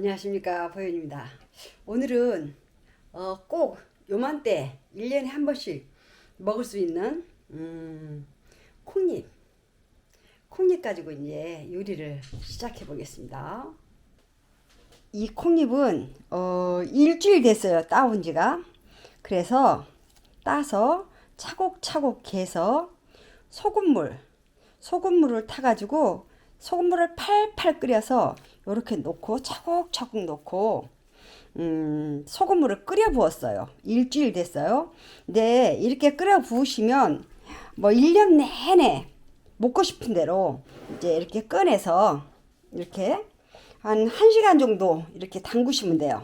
안녕하십니까, 보현입니다. 오늘은 꼭 요맘때 1년에 한 번씩 먹을 수 있는 콩잎 가지고 이제 요리를 시작해 보겠습니다. 이 콩잎은 일주일 됐어요, 따온 지가. 그래서 따서 차곡차곡 해서 소금물을 타가지고 소금물을 팔팔 끓여서 이렇게 놓고 차곡차곡 놓고 소금물을 끓여 부었어요. 일주일 됐어요. 근데 이렇게 끓여 부으시면 뭐 1년 내내 먹고 싶은 대로 이제 이렇게 꺼내서 이렇게 한 1시간 정도 이렇게 담그시면 돼요.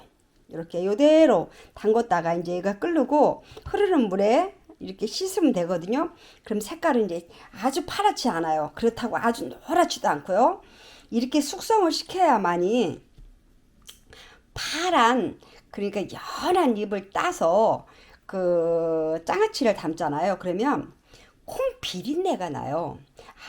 이렇게 요대로 담궜다가 이제 얘가 끓고 흐르는 물에 이렇게 씻으면 되거든요. 그럼 색깔은 이제 아주 파랗지 않아요. 그렇다고 아주 노랗지도 않고요. 이렇게 숙성을 시켜야만이 파란, 그러니까 연한 잎을 따서 그 장아찌를 담잖아요. 그러면 콩 비린내가 나요.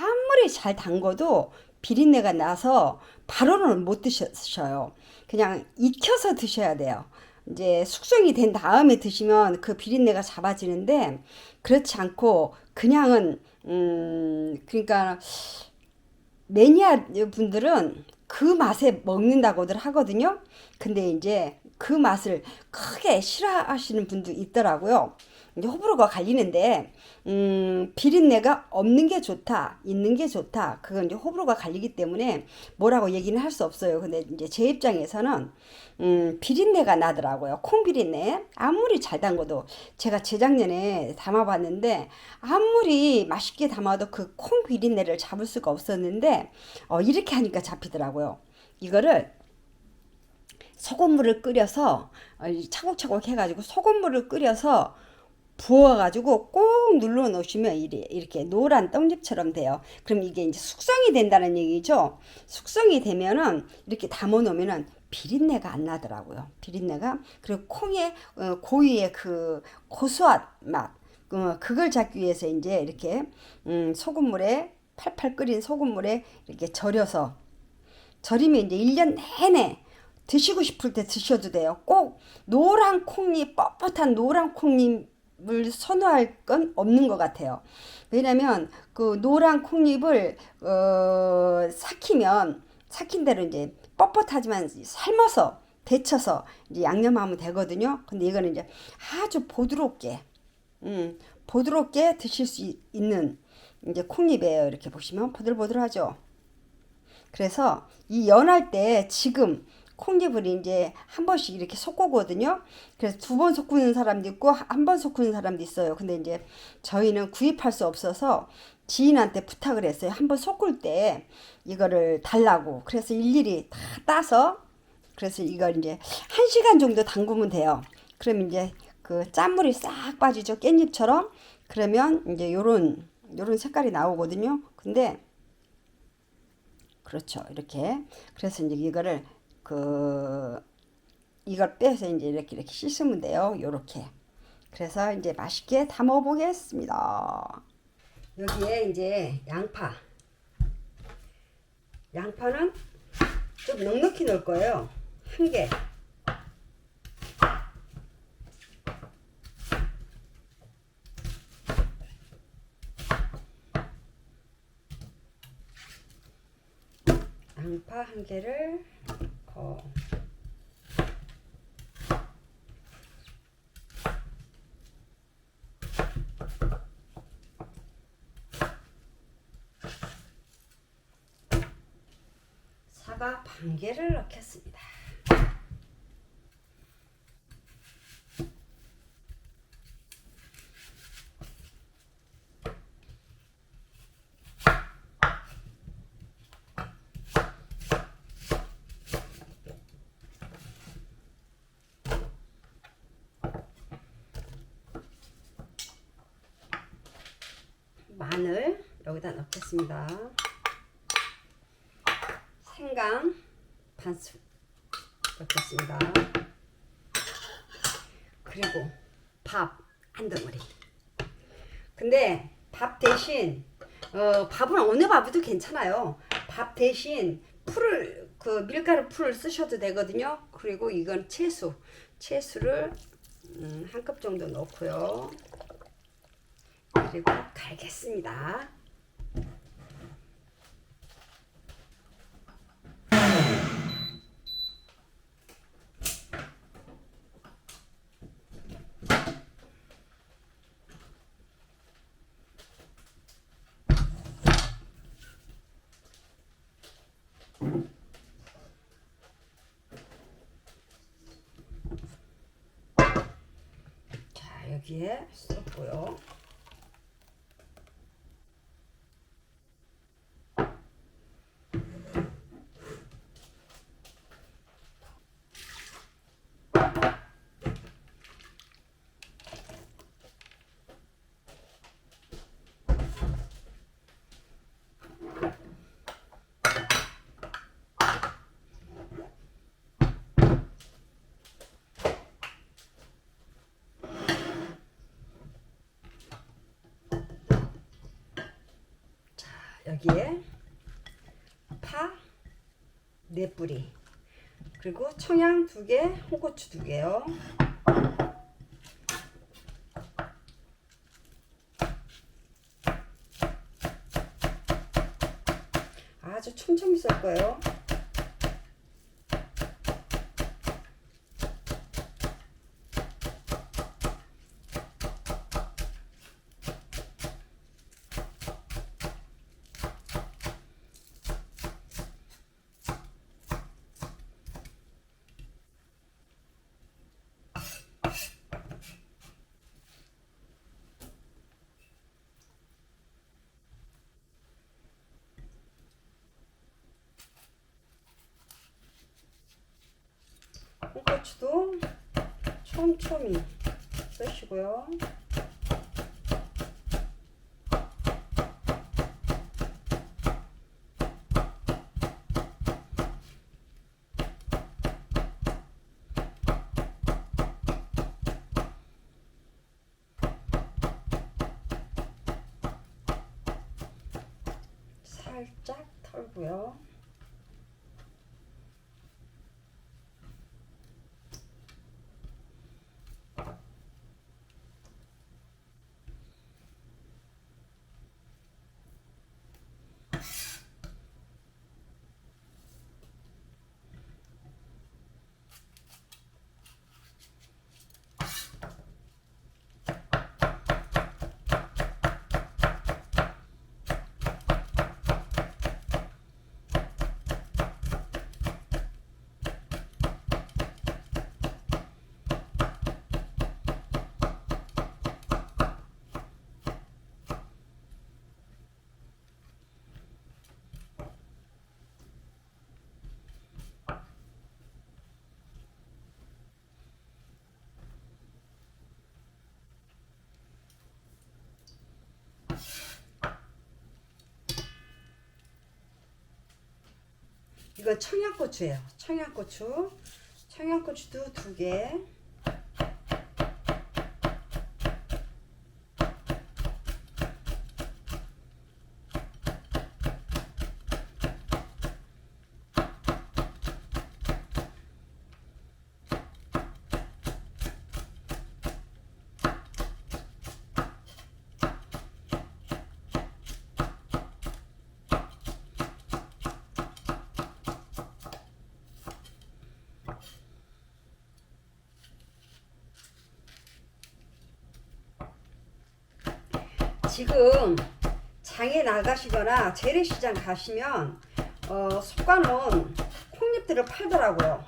아무리 잘 담궈도 비린내가 나서 바로는 못 드셔요. 그냥 익혀서 드셔야 돼요. 이제 숙성이 된 다음에 드시면 그 비린내가 잡아지는데, 그렇지 않고 그냥은 그러니까 매니아 분들은 그 맛에 먹는다고들 하거든요. 근데 이제 그 맛을 크게 싫어하시는 분도 있더라고요. 이제 호불호가 갈리는데 비린내가 없는 게 좋다, 있는 게 좋다. 그건 이제 호불호가 갈리기 때문에 뭐라고 얘기는 할 수 없어요. 근데 이제 제 입장에서는 비린내가 나더라고요. 콩 비린내. 아무리 잘 담궈도 제가 재작년에 담아봤는데 아무리 맛있게 담아도 그 콩 비린내를 잡을 수가 없었는데 이렇게 하니까 잡히더라고요. 이거를 소금물을 끓여서 차곡차곡 해가지고 소금물을 끓여서 부어가지고 꼭 눌러 놓으시면 이렇게 노란 떡잎처럼 돼요. 그럼 이게 이제 숙성이 된다는 얘기죠. 숙성이 되면은 이렇게 담아 놓으면은 비린내가 안 나더라고요. 비린내가. 그리고 콩의 고유의 그 고소한 맛, 그걸 잡기 위해서 이제 이렇게 소금물에 팔팔 끓인 소금물에 이렇게 절이면 이제 1년 내내 드시고 싶을 때 드셔도 돼요. 꼭 노란 콩잎, 뻣뻣한 노란 콩잎을 선호할 건 없는 것 같아요. 왜냐면 그 노란 콩잎을 삭힌 대로 이제 뻣뻣하지만 삶아서 데쳐서 이제 양념하면 되거든요. 근데 이거는 이제 아주 보드롭게 드실 수 있는 이제 콩잎이에요. 이렇게 보시면 보들보들하죠. 그래서 이 연할 때 지금 콩잎을 이제 한 번씩 이렇게 섞거든요. 그래서 2번 섞는 사람도 있고 한 번 섞는 사람도 있어요. 근데 이제 저희는 구입할 수 없어서 지인한테 부탁을 했어요. 한 번 섞을 때 이거를 달라고. 그래서 일일이 다 따서, 그래서 이걸 이제 1시간 정도 담그면 돼요. 그럼 이제 그 짠물이 싹 빠지죠. 깻잎처럼. 그러면 이제 요런 색깔이 나오거든요. 근데 그렇죠. 이렇게. 그래서 이제 이걸 빼서 이제 이렇게 씻으면 돼요. 요렇게. 그래서 이제 맛있게 담아 보겠습니다. 여기에 이제 양파는 좀 넉넉히 넣을 거예요. 1개. 양파 1개를 넣고, 사과 1개를 넣겠습니다. 마늘 여기다 넣겠습니다. 생강 반숙 넣겠습니다. 그리고 밥 한 덩어리. 근데 밥 대신 밥은 어느 밥이도 괜찮아요. 밥 대신 풀을 그 밀가루 풀을 쓰셔도 되거든요. 그리고 이건 채수를 한 컵 정도 넣고요. 그리고 갈겠습니다. 자, 여기에 섞고요. 여기에 파 4뿌리, 그리고 청양 2개, 홍고추 2개요. 아주 촘촘히 썰 거예요. 홍고추도 촘촘히 쓰시고요. 살짝 털고요. 이건 청양고추예요. 청양고추도 2개. 지금 장에 나가시거나 재래시장 가시면 솎아놓은 콩잎들을 팔더라고요.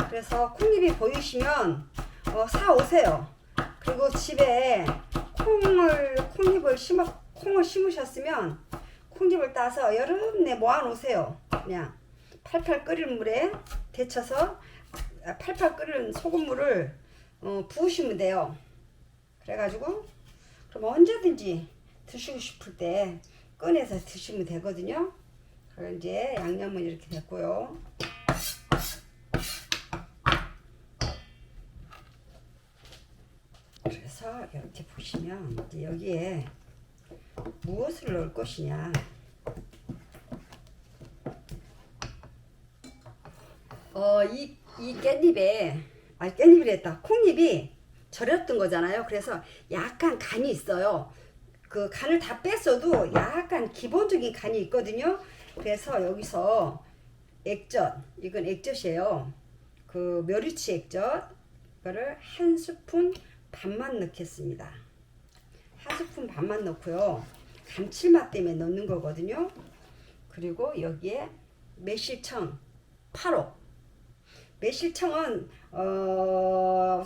그래서 콩잎이 보이시면 사 오세요. 그리고 집에 콩을 심으셨으면 콩잎을 따서 여름 내 모아 놓으세요. 그냥 팔팔 끓는 물에 데쳐서 팔팔 끓는 소금물을 부으시면 돼요. 그래가지고 그럼 언제든지 드시고 싶을 때 꺼내서 드시면 되거든요. 그럼 이제 양념은 이렇게 됐고요. 그래서 이렇게 보시면 이제 여기에 무엇을 넣을 것이냐, 이 깻잎에, 깻잎이랬다. 콩잎이 절였던 거잖아요. 그래서 약간 간이 있어요. 그 간을 다 뺐어도 약간 기본적인 간이 있거든요. 그래서 여기서 액젓, 이건 액젓이에요. 그 멸치 액젓, 이거를 한 스푼 반만 넣겠습니다. 한 스푼 반만 넣고요. 감칠맛 때문에 넣는 거거든요. 그리고 여기에 매실청 8호. 매실청은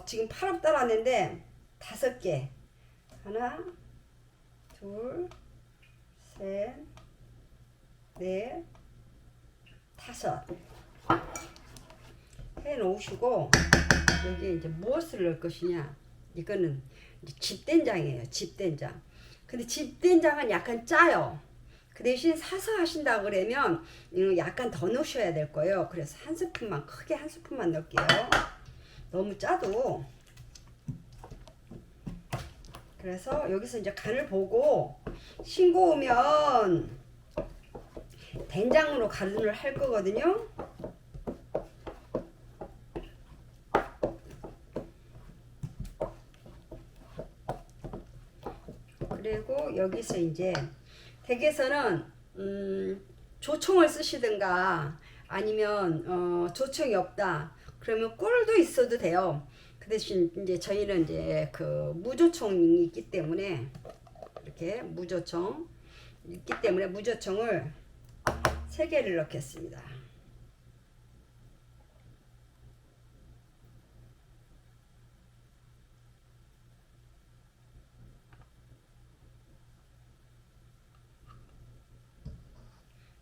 지금 8호 따랐는데 5개. 하나, 둘, 셋, 넷, 5 해 놓으시고 여기에 이제 무엇을 넣을 것이냐. 이거는 이제 집된장이에요. 집된장. 근데 집된장은 약간 짜요. 그 대신 사서 하신다 그러면 약간 더 넣으셔야 될 거예요. 그래서 한 스푼만, 크게 한 스푼만 넣을게요. 너무 짜도. 그래서 여기서 이제 간을 보고 싱거우면 된장으로 간을 할 거거든요. 그리고 여기서 이제 댁에서는 조청을 쓰시든가 아니면 조청이 없다 그러면 꿀도 있어도 돼요. 그 대신 이제 저희는 이제 그 무조청이 있기 때문에 이렇게 무조청 있기 때문에 무조청을 3개를 넣겠습니다.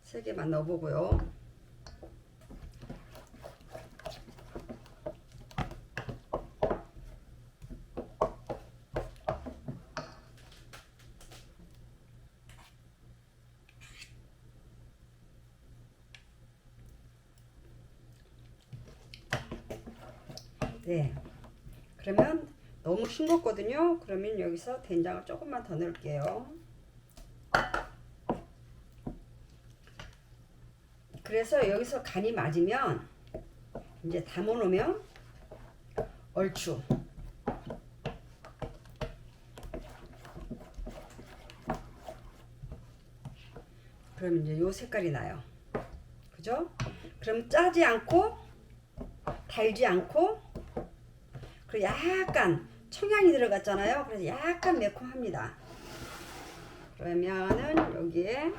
세 개만 넣어보고요. 네. 그러면 너무 싱겁거든요. 그러면 여기서 된장을 조금만 더 넣을게요. 그래서 여기서 간이 맞으면 이제 담아 놓으면 얼추 그럼 이제 요 색깔이 나요. 그죠? 그럼 짜지 않고 달지 않고 그리고 약간 청양이 들어갔잖아요. 그래서 약간 매콤합니다. 그러면은 여기에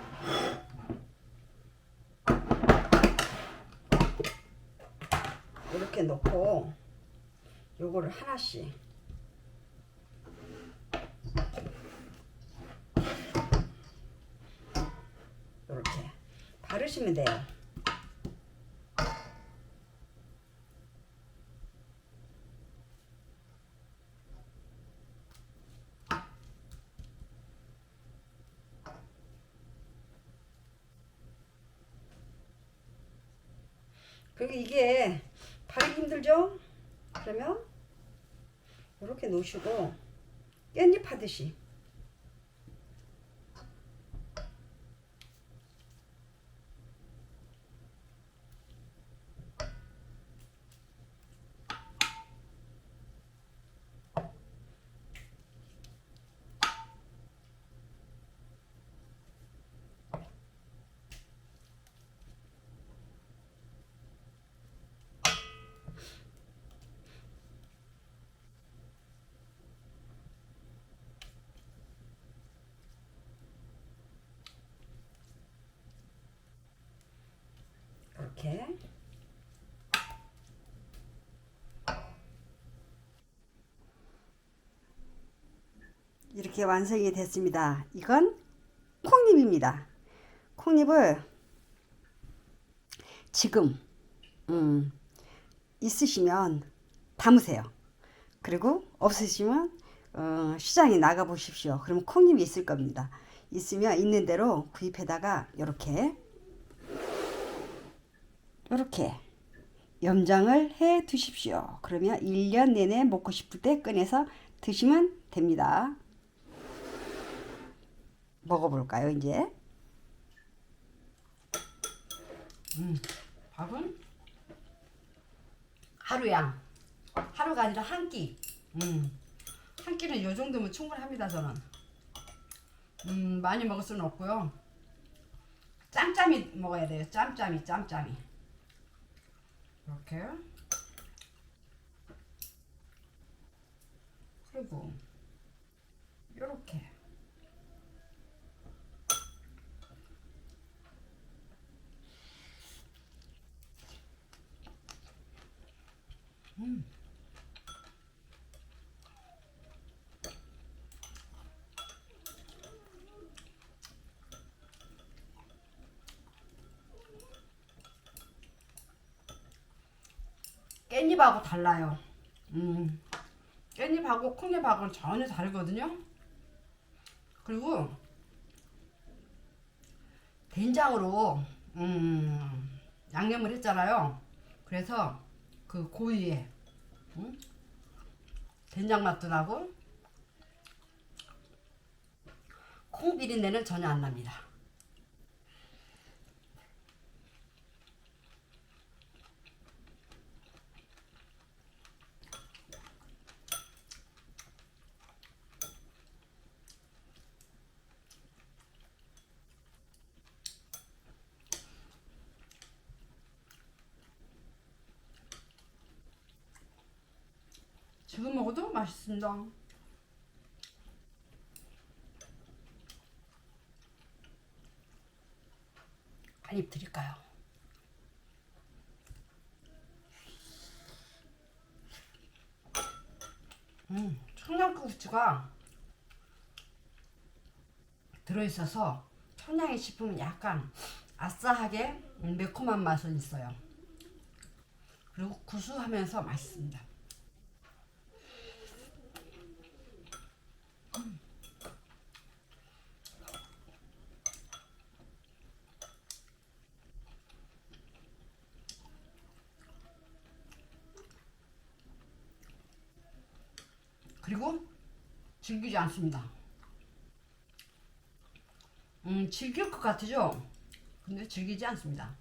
이렇게 넣고 요거를 하나씩 이렇게 바르시면 돼요. 그리고 이게 바르기 힘들죠? 그러면 이렇게 놓으시고 깻잎 하듯이 이렇게 이렇게 완성이 됐습니다. 이건 콩잎입니다. 콩잎을 지금 있으시면 담으세요. 그리고 없으시면 시장에 나가 보십시오. 그러면 콩잎이 있을 겁니다. 있으면 있는 대로 구입해다가 이렇게 염장을 해 두십시오. 그러면 1년 내내 먹고 싶을 때 꺼내서 드시면 됩니다. 먹어볼까요, 이제? 밥은 하루양. 하루가 아니라 한 끼. 한 끼는 요 정도면 충분합니다, 저는. 많이 먹을 수는 없고요. 짬짬이 먹어야 돼요. 짬짬이, 짬짬이. 이렇게. 그리고 요렇게. 깻잎하고 달라요. 깻잎하고 콩잎하고는 전혀 다르거든요. 그리고 된장으로 양념을 했잖아요. 그래서 그 고유의 된장 맛도 나고 콩 비린내는 전혀 안 납니다. 지금 먹어도 맛있습니다. 한 입 드릴까요? 청양고추가 들어있어서 청양이 씹으면 약간 아싸하게 매콤한 맛은 있어요. 그리고 구수하면서 맛있습니다. 그리고 질기지 않습니다. 질길 것 같으죠? 근데 질기지 않습니다.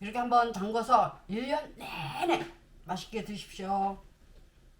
이렇게 한번 담궈서 1년 내내 맛있게 드십시오.